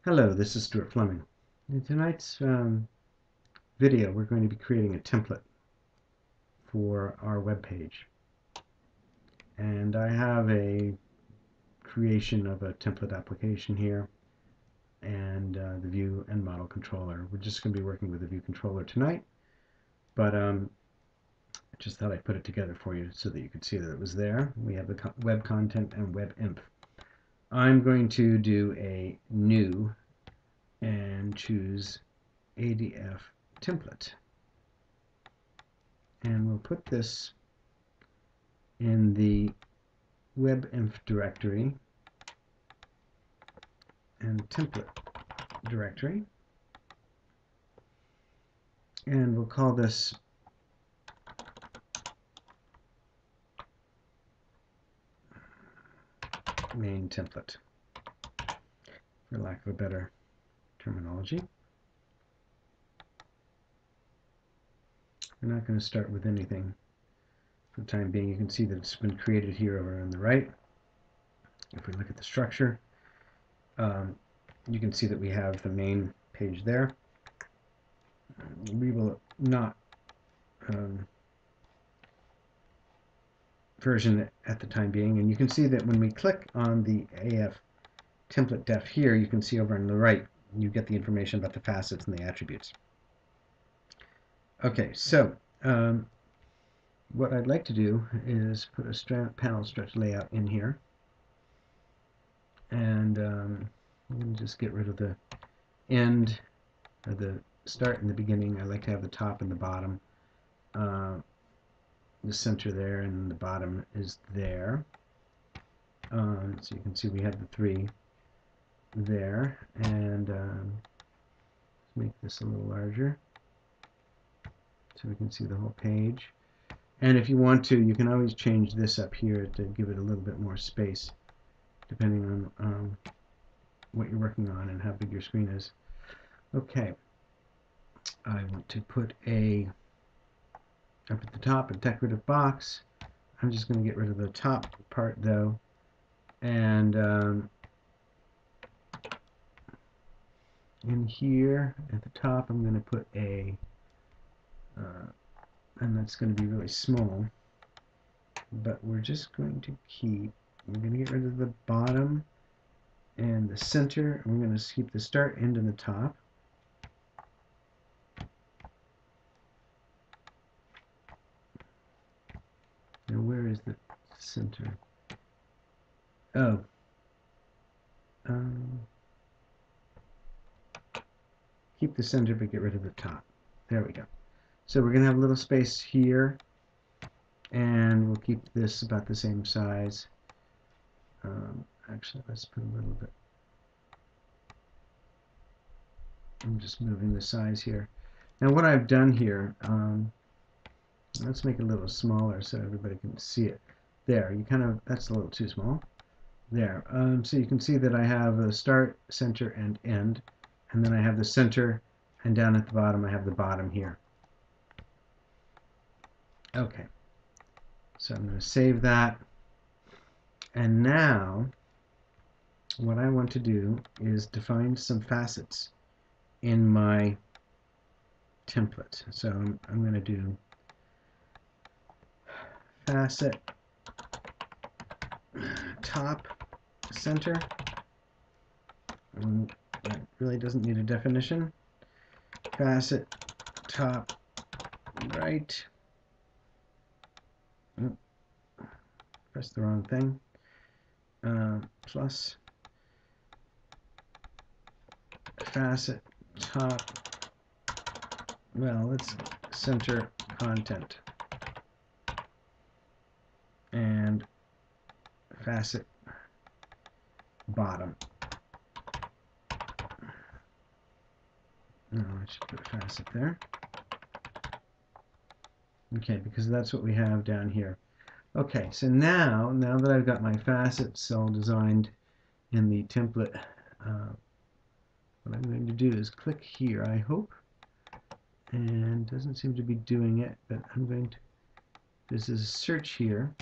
Hello, this is Stuart Fleming. In tonight's video, we're going to be creating a template for our web page. And I have a creation of a template application here and the view and model controller. We're just going to be working with the view controller tonight, but I just thought I'd put it together for you so that you could see that it was there. We have the web content and web inf. I'm going to do a new and choose ADF template. And we'll put this in the webinf directory and template directory. And we'll call this main template, for lack of a better terminology. We're not going to start with anything for the time being. You can see that it's been created here over on the right. If we look at the structure, you can see that we have the main page there. We will not version it at the time being, and you can see that when we click on the AF template def here, you can see over on the right you get the information about the facets and the attributes. Okay, so what I'd like to do is put a panel stretch layout in here, and I'm going to just get rid of the end, or the start and the beginning. I like to have the top and the bottom, the center there, and the bottom is there. So you can see we have the three there, and let's make this a little larger so we can see the whole page. And if you want to, you can always change this up here to give it a little bit more space, depending on what you're working on and how big your screen is. Okay, I want to put up at the top, a decorative box. I'm just going to get rid of the top part though, and in here at the top I'm going to put a and that's going to be really small, but we're just going to get rid of the bottom and the center, and we're going to keep the start, end, and the top. Now where is the center? Oh, keep the center but get rid of the top. There we go. So we're going to have a little space here, and we'll keep this about the same size. Actually, let's put a little bit. I'm just moving the size here. Now what I've done here, let's make it a little smaller so everybody can see it. There, that's a little too small. There, so you can see that I have a start, center, and end, and then I have the center, and down at the bottom I have the bottom here. Okay, so I'm going to save that, and now what I want to do is define some facets in my template. So I'm going to do facet top center. That really doesn't need a definition. Facet top right. Oh, press the wrong thing. Plus facet top, well, let's center content, and facet bottom. No, I should put a facet there. Okay, because that's what we have down here. Okay, so now that I've got my facets all designed in the template, what I'm going to do is click here, I hope, and it doesn't seem to be doing it, but I'm going to, this is a search here.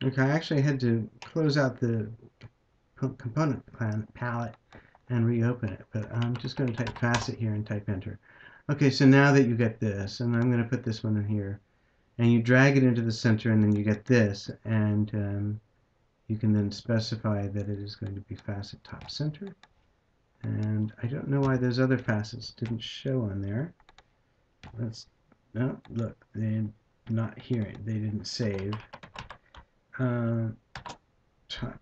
Okay, I actually had to close out the component palette and reopen it. But I'm just going to type facet here and type enter. Okay, so now that you get this, and I'm going to put this one in here, and you drag it into the center, and then you get this, and you can then specify that it is going to be facet top center. And I don't know why those other facets didn't show on there. No, look, they're not here. They didn't save. Top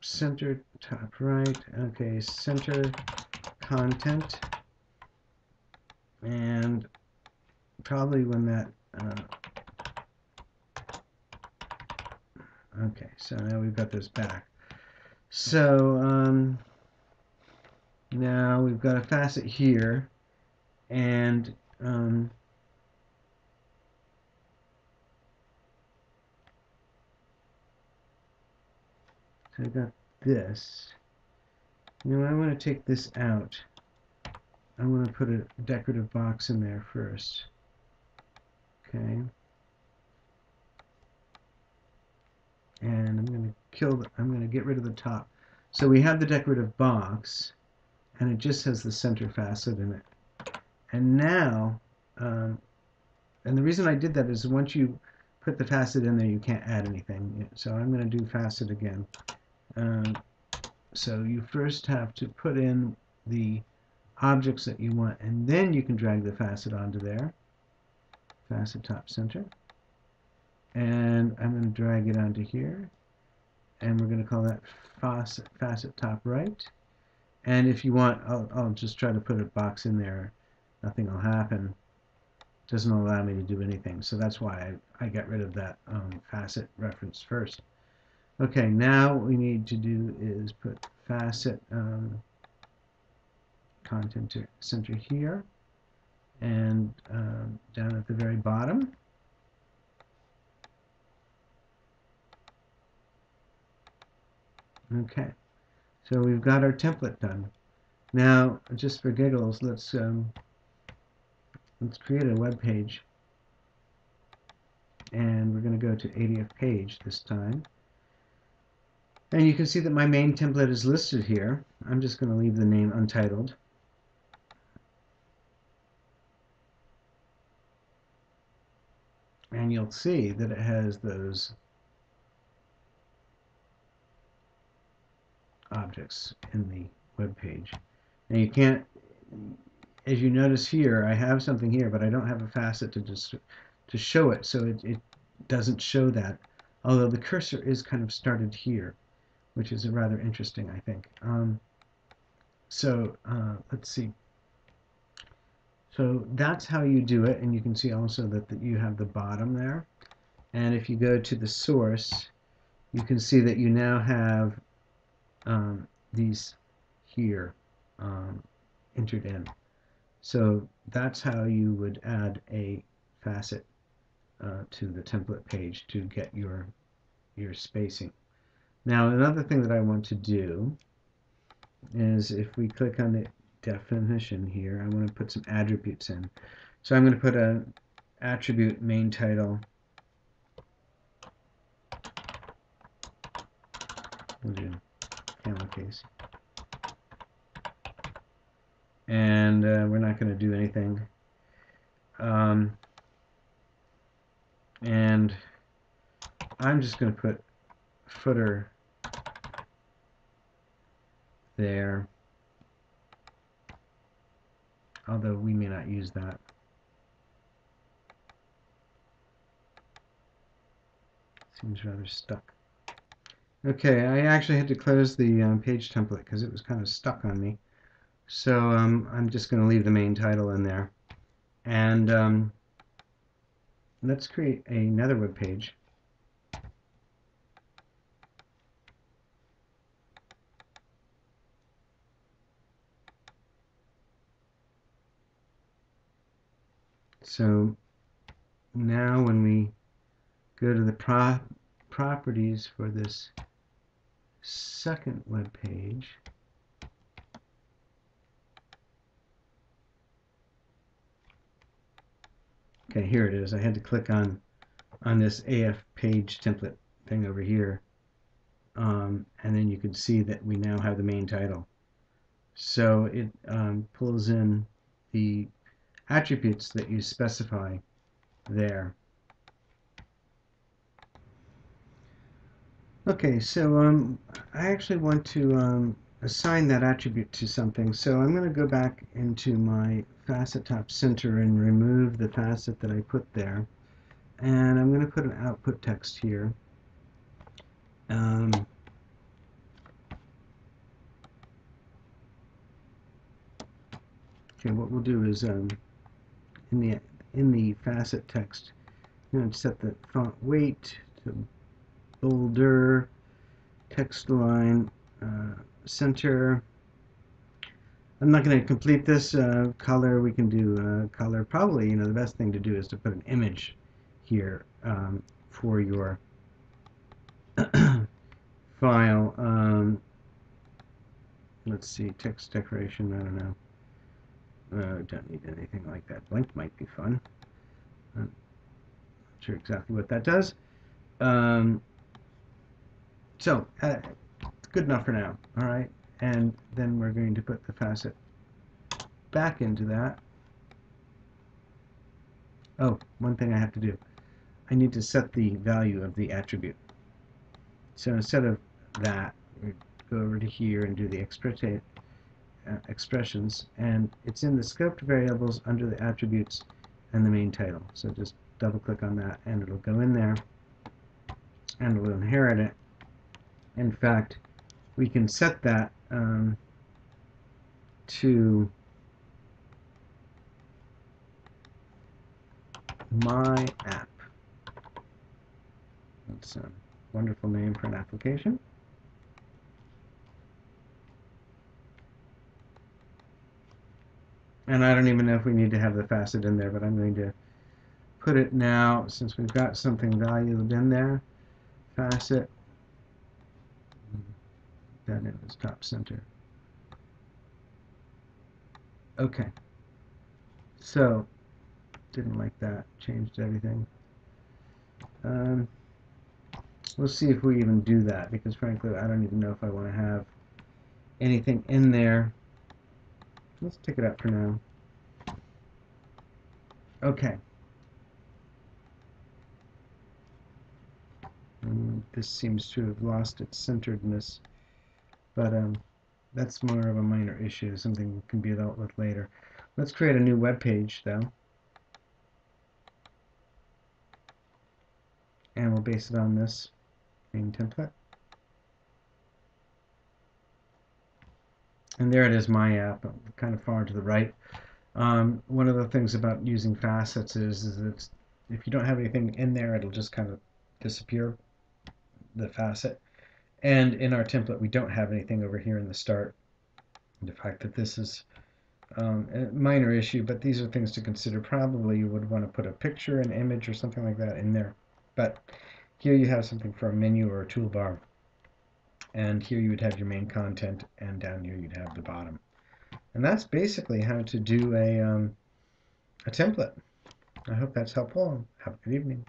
center, top right. Okay, center content. And probably when that... okay, so now we've got this back. So now we've got a facet here, and so I got this. You know, I want to take this out. I want to put a decorative box in there first. Okay. And I'm going to get rid of the top. So we have the decorative box, and it just has the center facet in it. And now, and the reason I did that is once you put the facet in there, you can't add anything. So I'm going to do facet again. So you first have to put in the objects that you want, and then you can drag the facet onto there. Facet top center. And I'm going to drag it onto here. And we're going to call that facet top right. And if you want, I'll just try to put a box in there. Nothing will happen. It doesn't allow me to do anything. So that's why I got rid of that facet reference first. Okay, now what we need to do is put facet content center here, and down at the very bottom. Okay, so we've got our template done. Now, just for giggles, let's create a web page, and we're going to go to 80th page this time. And you can see that my main template is listed here. I'm just going to leave the name untitled. And you'll see that it has those objects in the web page. Now you can't, as you notice here, I have something here, but I don't have a facet to show it, so it doesn't show that. Although the cursor is kind of started here, which is rather interesting, I think. Let's see. So that's how you do it, and you can see also that you have the bottom there. And if you go to the source, you can see that you now have these here entered in. So that's how you would add a facet to the template page to get your spacing. Now another thing that I want to do is if we click on the definition here, I want to put some attributes in. So I'm going to put an attribute main title. We'll do camel case. And we're not going to do anything. And I'm just going to put footer there, although we may not use that. Seems rather stuck. Okay, I actually had to close the page template because it was kind of stuck on me. So I'm just going to leave the main title in there. And let's create another web page. So now when we go to the properties for this second web page, okay, here it is. I had to click on this AF page template thing over here, and then you can see that we now have the main title. So it pulls in the attributes that you specify there. Okay, so I actually want to assign that attribute to something. So I'm going to go back into my facet top center and remove the facet that I put there. And I'm going to put an output text here. Okay, what we'll do is in the facet text, I'm going to set the font weight to bolder, text line center. I'm not going to complete this color. We can do color. Probably, the best thing to do is to put an image here for your file. Let's see, text decoration. I don't know. Don't need anything like that. Blank might be fun. Not sure exactly what that does. So it's good enough for now. All right, and then we're going to put the facet back into that. Oh, one thing I have to do. I need to set the value of the attribute. So instead of that, we go over to here and do the expressions, and it's in the scoped variables under the attributes and the main title. So just double click on that and it'll go in there and it'll inherit it. In fact, we can set that to my app. That's a wonderful name for an application. And I don't even know if we need to have the facet in there, but I'm going to put it now, since we've got something valued in there. Facet, that in is top center. Okay, so didn't like that, changed everything. We'll see if we even do that, because frankly I don't even know if I want to have anything in there. Let's take it out for now. Okay. This seems to have lost its centeredness, but that's more of a minor issue, something that can be dealt with later. Let's create a new web page, though, and we'll base it on this main template. And there it is, my app, kind of far to the right. One of the things about using facets is that if you don't have anything in there, it'll just kind of disappear, the facet. And in our template, we don't have anything over here in the start. The fact that this is a minor issue, but these are things to consider. Probably you would want to put a picture, an image, or something like that in there. But here you have something for a menu or a toolbar. And here you would have your main content, and down here you'd have the bottom. And that's basically how to do a template. I hope that's helpful. Have a good evening.